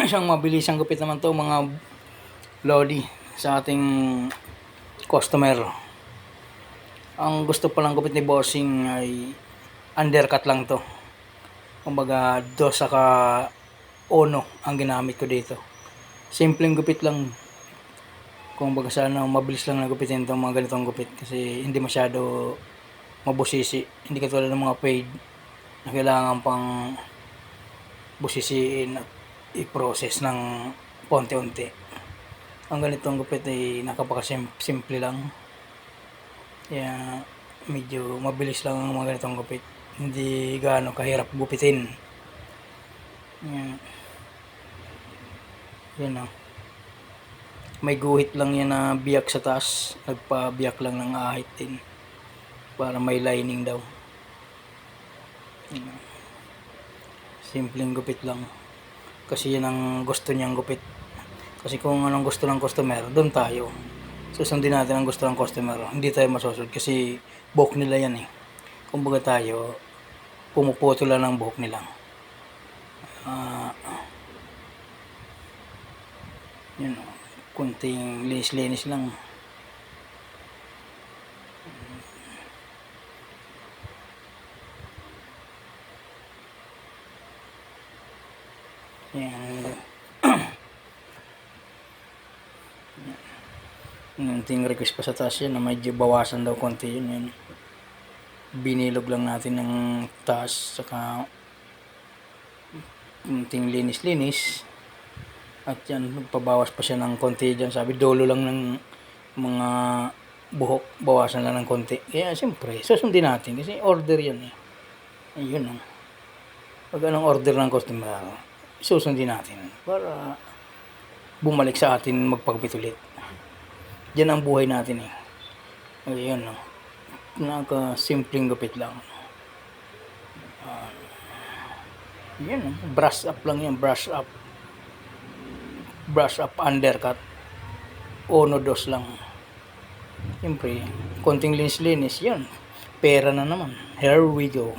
Isang mabilisang gupit naman to mga lodi sa ating customer. Ang gusto palang gupit ni bossing ay undercut lang to. Kumbaga 2 saka 1 ang ginamit ko dito. Simpleng gupit lang. Kumbaga sana mabilis lang na gupitin itong mga ganitong gupit kasi hindi masyado mabusisi. Hindi katulad ng mga fade na kailangan pang busisiin at i-process ng konti-unti. Ang ganitong gupit ay napaka-simple lang. Kaya medyo mabilis lang ang mga ganitong gupit. Hindi gaano kahirap gupitin. Yan o. May guhit lang yan na biyak sa taas. Nagpa-biyak lang ng ahit din. Para may lining daw. Simpleng gupit lang. Kasi yan ang gusto niyang gupit. Kasi kung anong gusto ng customer, doon tayo. Susundin natin ang gusto ng customer. Hindi tayo masusunod kasi buhok nila yan eh. Kumbaga tayo, pumuputo lang ng buhok nila. Yan o. Kunting linis-linis lang. Yan. Kunting request pa sa taas yan na medyo bawasan daw konti yun. Yan. Binilog lang natin ng taas saka kunting linis-linis. At yan, magpabawas pa siya ng konti dyan. Sabi, dolo lang ng mga buhok. Bawasan lang ng konti. Kaya siyempre, susundin natin. Kasi order yan eh. Ayun o. Pag anong order ng customer, susundin natin. Para bumalik sa atin magpagupit ulit. Yan ang buhay natin eh. Ayun o. Naka-simpleng gupit lang. Yan o. Brush up lang yan. Brush up. Brush up undercut. 1-2 lang. Siyempre, konting linis-linis. Yun. Pera na naman. Here we go.